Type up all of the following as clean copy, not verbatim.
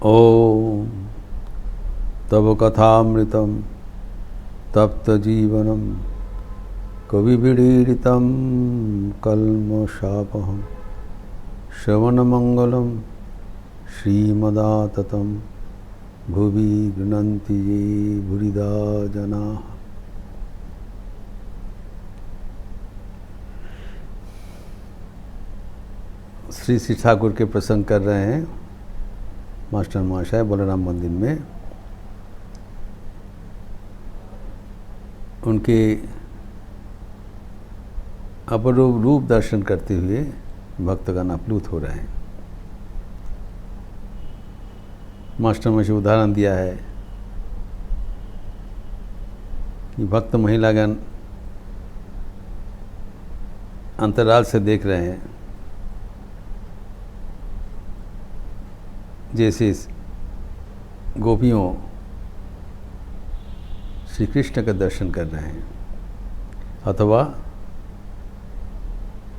ओम तव कथामृतं तप्तजीवनं कविभिरीडितं कल्मषापहं श्रवणमंगलं श्रीमदाततं भुवि गृह्णन्ति ये भूरिदा जनाः। श्री श्री ठाकुर के प्रसंग कर रहे हैं मास्टर महाशय बलराम मंदिर में। उनके अपरूप रूप दर्शन करते हुए भक्तगण अप्लुत हो रहे हैं। मास्टर महाशय उदाहरण दिया है कि भक्त महिलागण अंतराल से देख रहे हैं, जैसे गोपियों श्री कृष्ण का दर्शन कर रहे हैं, अथवा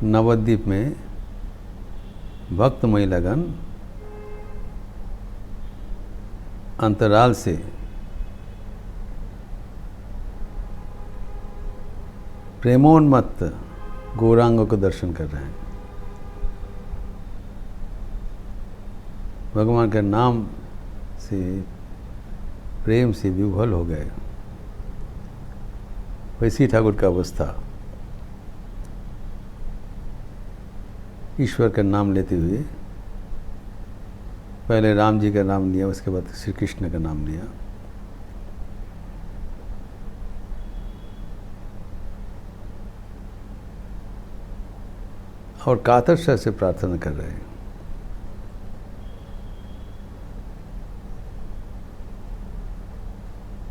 नवद्वीप में भक्त महिलागण अंतराल से प्रेमोन्मत्त गौरांगों का दर्शन कर रहे हैं। भगवान के नाम से प्रेम से विह्वल हो गए। वैसी ठाकुर का अवस्था, ईश्वर का नाम लेते हुए पहले राम जी का नाम लिया, उसके बाद श्री कृष्ण का नाम लिया। और कातर से प्रार्थना कर रहे हैं।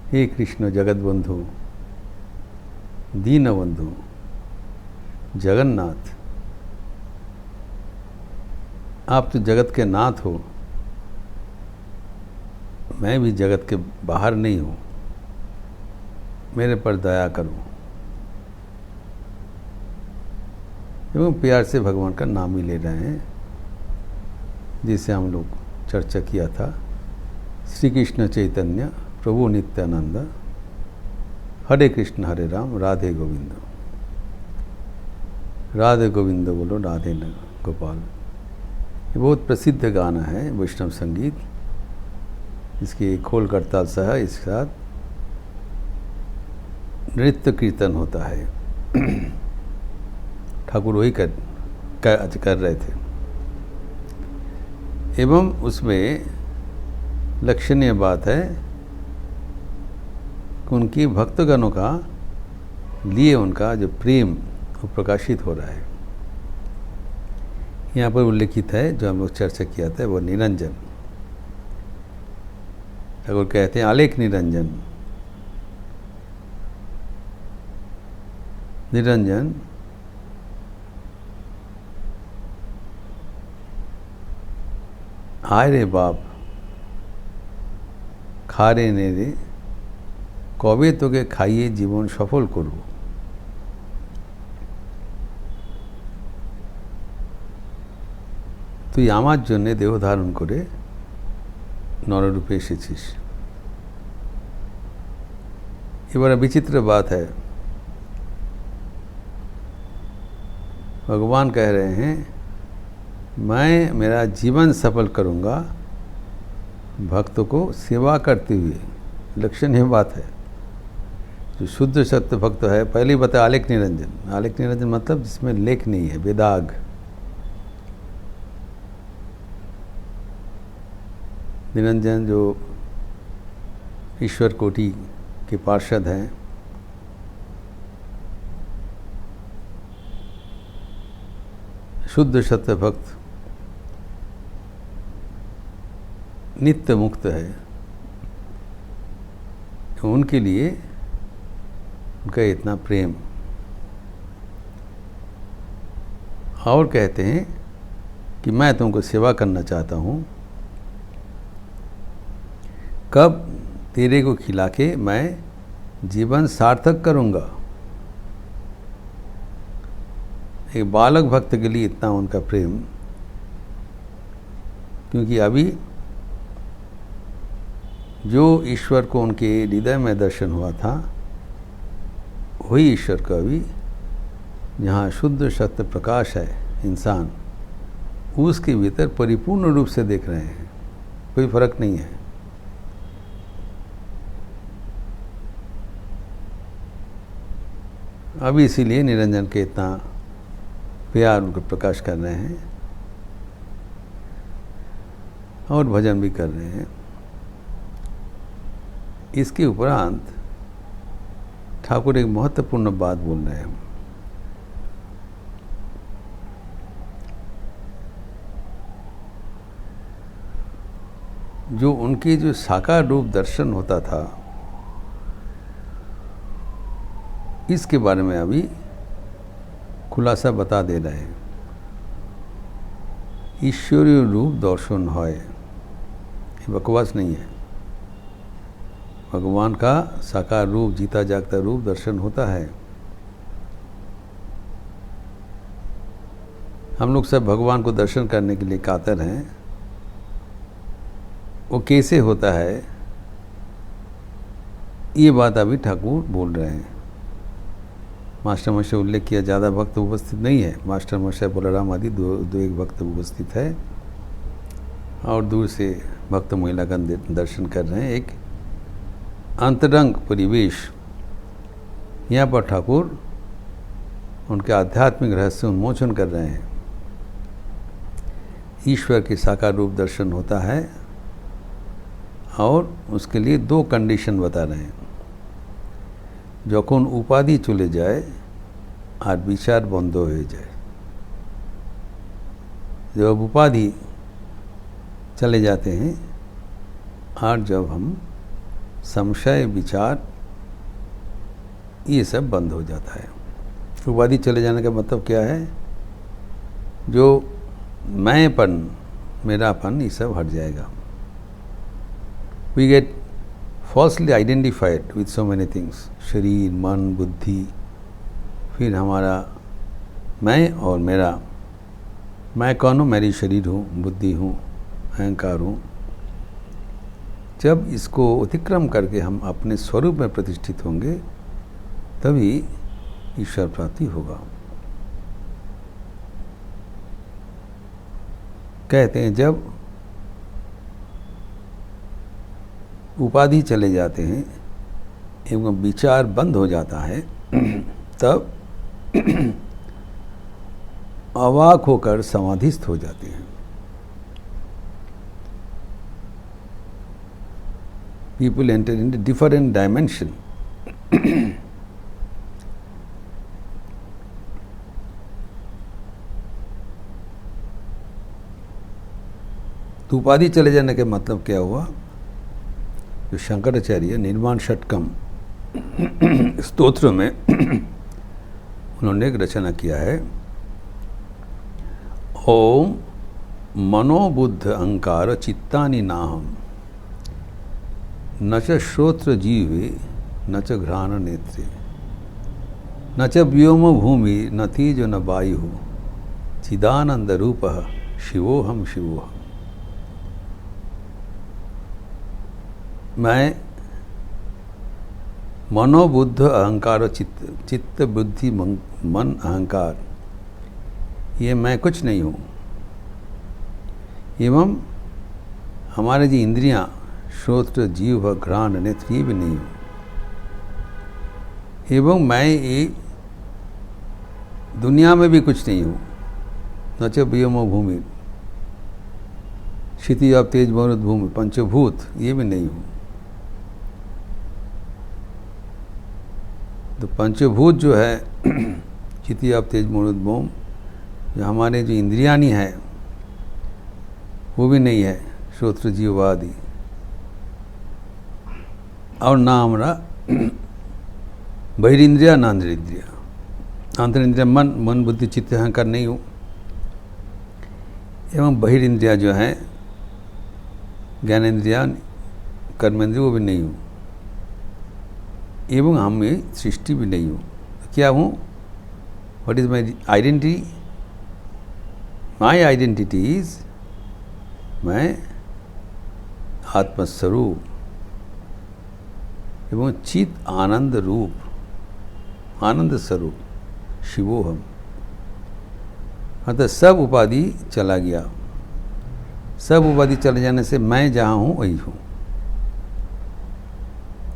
हे कृष्ण जगत बंधु दीन बंधु जगन्नाथ, आप तो जगत के नाथ हो, मैं भी जगत के बाहर नहीं हूँ, मेरे पर दया करो। एवं प्यार से भगवान का नाम ही ले रहे हैं, जिसे हम लोग चर्चा किया था। श्री कृष्ण चैतन्य प्रभु नित्यानंद, हरे कृष्ण हरे राम राधे गोविंद, राधे गोविंद बोलो राधे न गोपाल। ये बहुत प्रसिद्ध गाना है वैष्णव संगीत। इसकी खोल करताल सह इसके साथ नृत्य कीर्तन होता है। ठाकुर वही कर रहे थे। एवं उसमें लक्षणीय बात है कि उनकी भक्तगणों का लिए उनका जो प्रेम वो प्रकाशित हो रहा है। यहाँ पर उल्लेखित है, जो हम लोग चर्चा किया था, वो निरंजन। ठाकुर कहते हैं आलेख निरंजन। निरंजन आय रे बाप खारे ने रे कबे তোকে খাইয়ে জীবন সফল করব। তুই আমার জন্য দেহ ধারণ করে নররূপে এসেছিস। এবারে विचित्र बात है, भगवान कह रहे हैं मैं मेरा जीवन सफल करूंगा भक्तों को सेवा करते हुए। लक्षणीय बात है। जो शुद्ध सत्य भक्त है, पहले ही बताया आलेख निरंजन। आलेख निरंजन मतलब जिसमें लेख नहीं है, बेदाग। निरंजन जो ईश्वर कोटि के पार्षद हैं, शुद्ध सत्य भक्त नित्य मुक्त है, उनके लिए उनका इतना प्रेम। और कहते हैं कि मैं तुमको सेवा करना चाहता हूँ, कब तेरे को खिला के मैं जीवन सार्थक करूँगा। एक बालक भक्त के लिए इतना उनका प्रेम, क्योंकि अभी जो ईश्वर को उनके हृदय में दर्शन हुआ था, वही ईश्वर का भी जहाँ शुद्ध सत्य प्रकाश है इंसान, उसके भीतर परिपूर्ण रूप से देख रहे हैं, कोई फर्क नहीं है। अभी इसीलिए निरंजन के इतना प्यार उनको प्रकाश कर रहे हैं और भजन भी कर रहे हैं। इसके उपरांत ठाकुर एक महत्वपूर्ण बात बोल रहे हैं। जो उनके जो साकार रूप दर्शन होता था, इसके बारे में अभी खुलासा बता दे रहे हैं। ईश्वरीय रूप दर्शन है, ये बकवास नहीं है। भगवान का साकार रूप, जीता जागता रूप दर्शन होता है। हम लोग सब भगवान को दर्शन करने के लिए कातर हैं। वो कैसे होता है, ये बात अभी ठाकुर बोल रहे हैं। मास्टर मशे उल्लेख किया, ज़्यादा भक्त उपस्थित नहीं है। मास्टर मशे बलराम आदि दो एक भक्त उपस्थित है और दूर से भक्त महिला का दर्शन कर रहे हैं। एक अंतरंग परिवेश, यहाँ पर ठाकुर उनके आध्यात्मिक रहस्य उन्मोचन कर रहे हैं। ईश्वर के साकार रूप दर्शन होता है और उसके लिए दो कंडीशन बता रहे हैं। যখন উপাধি চলে যায় আর বিচার বন্ধ হয়ে যায়। जब उपाधि चले जाते हैं और जब हम संशय विचार ये सब बंद हो जाता है। उपाधि चले जाने का मतलब क्या है? जो मैंपन, मेरापन, ये सब हट जाएगा। We get falsely identified with so many things, शरीर, मन, बुद्धि, फिर हमारा मैं और मेरा। मैं कौन हूँ? मेरी शरीर हूँ, बुद्धि हूँ, अहंकार हूँ। जब इसको अतिक्रम करके हम अपने स्वरूप में प्रतिष्ठित होंगे, तभी ईश्वर प्राप्ति होगा। कहते हैं जब उपाधि चले जाते हैं एवं विचार बंद हो जाता है, तब अवाक होकर समाधिस्थ हो जाते हैं। People enter into different dimension. तो उपाधि चले जाने का मतलब क्या हुआ? जो शंकराचार्य निर्माण षटकम स्तोत्र में उन्होंने एक रचना किया है। ओम मनोबुद्ध अहंकार चित्तानि नाहम, न च श्रोत्र जीवे न च घ्राण नेत्रे, न च व्योम भूमि न तेजो न वायु, चिदानंद रूपः शिवोहम शिवोहम। मैं मनोबुद्ध अहंकार, चित्त बुद्धि मन अहंकार, ये मैं कुछ नहीं हूँ। एवं हमारे जो इंद्रियाँ, श्रोत्र, जीव, घ्राण, नेत्र, ये भी नहीं हूँ। एवं मैं ये दुनिया में भी कुछ नहीं हूँ। न च व्योमो भूमि, क्षिति आप तेज मरुत भूमि, पंचभूत, ये भी नहीं हूँ। तो पंचभूत जो है, क्षिति आप तेज मरुत भूमि, जो हमारे जो इंद्रियानी है वो भी नहीं है, श्रोत्र जीव आदि। और ना हमारा बहिरिंद्रिया ना अंतरिंद्रिया। अंतरिंद्रिया मन बुद्धि चित्त अहंकार नहीं हूँ। एवं बहिरिंद्रिया जो है, ज्ञानेन्द्रिया, कर्मेंद्रिया, वो भी नहीं हूँ। एवं हम में सृष्टि भी नहीं हूँ। क्या हूँ? What is my identity? My identity is मैं आत्मस्वरूप, एवं चित आनंद रूप, आनंद स्वरूप शिवोहम, अतः सब उपाधि चला गया। सब उपाधि चले जाने से मैं जहाँ हूँ वही हूँ,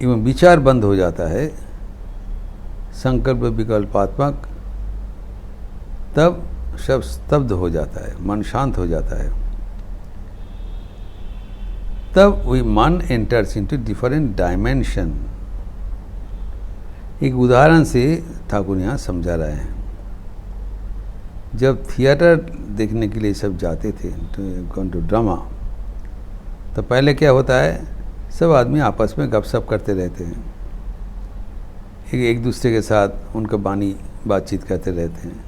एवं विचार बंद हो जाता है, संकल्प विकल्पात्मक, तब सब स्तब्ध हो जाता है, मन शांत हो जाता है। तब वही मन एंटर्स इनटू डिफरेंट डायमेंशन। एक उदाहरण से ठाकुर यहाँ समझा रहे हैं। जब थिएटर देखने के लिए सब जाते थे, टू ड्रामा, तो पहले क्या होता है, सब आदमी आपस में गपशप करते रहते हैं, एक दूसरे के साथ उनका बातचीत करते रहते हैं।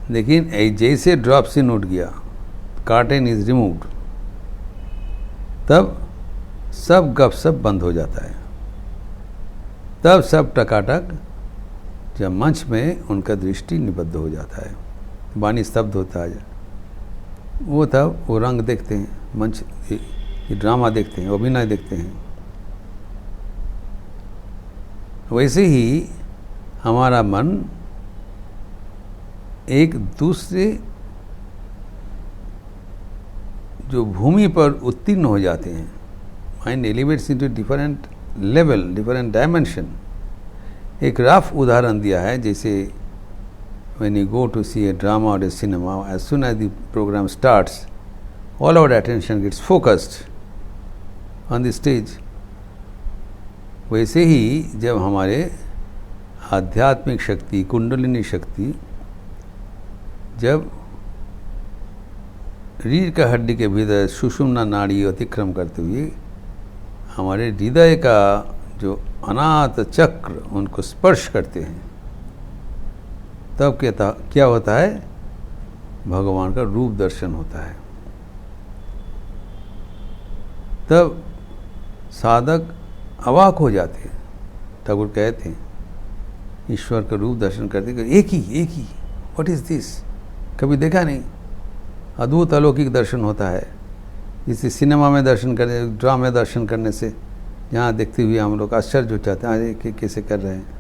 लेकिन जैसे ड्रॉप सीन उठ गया, कर्टेन इज रिमूव्ड, तब सब गपशप बंद हो जाता है। तब सब टकाटक जब मंच में उनका दृष्टि निबद्ध हो जाता है, वाणी स्तब्ध होता है, वो तब वो रंग देखते हैं, मंच ये ड्रामा देखते हैं, अभिनय देखते हैं। वैसे ही हमारा मन एक दूसरे जो भूमि पर उत्तीर्ण हो जाते हैं, mind elevates into different level, different dimension. एक रफ उदाहरण दिया है, जैसे when you go to see a drama or a cinema, as soon as the program starts, all our attention gets focused on the stage. वैसे ही जब हमारे आध्यात्मिक शक्ति, कुंडलिनी शक्ति, जब रीढ़ का हड्डी के भीतर सुषुम्ना नाड़ी अतिक्रम करते हुए हमारे हृदय का जो अनाथ चक्र उनको स्पर्श करते हैं, तब क्या होता है, भगवान का रूप दर्शन होता है। तब साधक अवाक हो जाते हैं। ठाकुर कहते हैं ईश्वर का रूप दर्शन करते हैं, एक ही व्हाट इज दिस, कभी देखा नहीं। अद्भुत अलौकिक दर्शन होता है, जिसे सिनेमा में दर्शन करने, ड्रामा में दर्शन करने से यहाँ देखते हुए हम लोग आश्चर्य हो जाते हैं, अरे कैसे कर रहे हैं।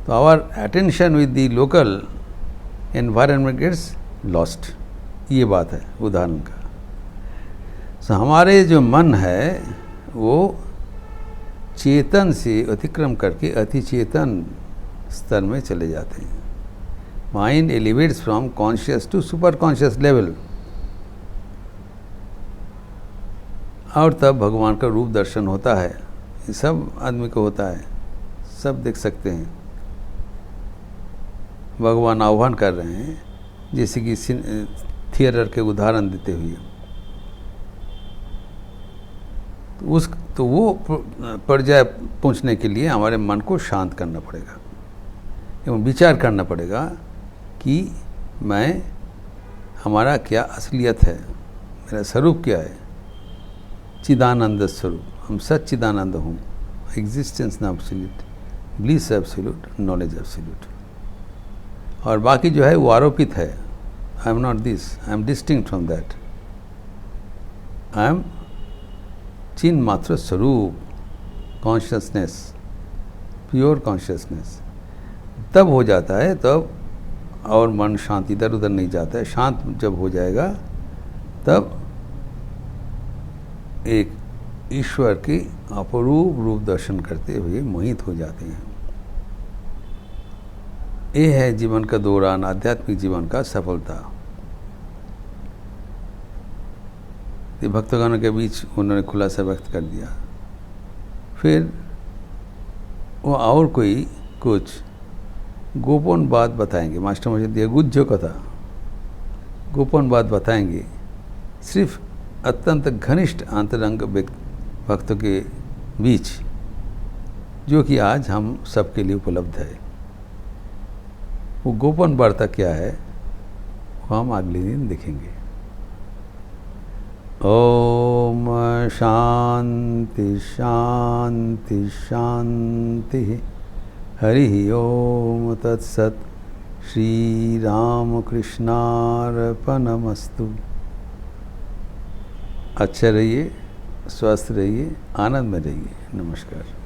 तो our attention with the local environment gets lost, ये बात है उदाहरण का। सो हमारे जो मन है वो चेतन से अतिक्रम करके अतिचेतन स्तर में चले जाते हैं। Mind elevates from conscious to super conscious level, और तब भगवान का रूप दर्शन होता है। ये सब आदमी को होता है, सब देख सकते हैं। भगवान आह्वान कर रहे हैं, जैसे कि थिएटर के उदाहरण देते हुए। तो वो पर्याय पहुंचने के लिए हमारे मन को शांत करना पड़ेगा एवं विचार करना पड़ेगा कि हमारा क्या असलियत है, मेरा स्वरूप क्या है। चिदानंद स्वरूप, हम सच्चिदानंद हूँ, एग्जिस्टेंस ना absolute, bliss absolute, knowledge absolute. और बाकी जो है वो आरोपित है। I am not this, I am distinct from that, I am चिन्ह मात्र स्वरूप, कॉन्शियसनेस, प्योर कॉन्शियसनेस। तब हो जाता है, तब और मन शांति इधर उधर नहीं जाता है। शांत जब हो जाएगा तब एक ईश्वर की अपरूप रूप दर्शन करते हुए मोहित हो जाते हैं। ये है जीवन का दौरान, आध्यात्मिक जीवन का सफलता। भक्तगणों के बीच उन्होंने खुलासा व्यक्त कर दिया। फिर वो और कोई कुछ गोपन बात बताएंगे। मास्टर मुझे दिया गुज्जो कथा, गोपन बात बताएंगे, सिर्फ अत्यंत घनिष्ठ अंतरंग भक्तों के बीच, जो कि आज हम सबके लिए उपलब्ध है। वो गोपन वार्ता क्या है वो हम अगले दिन देखेंगे। ओम शांति शांति शांति। हरि ओम तत्सत। श्री राम कृष्णार्पणमस्तु। अच्छे रहिए, स्वस्थ रहिए, आनंद में रहिए। नमस्कार।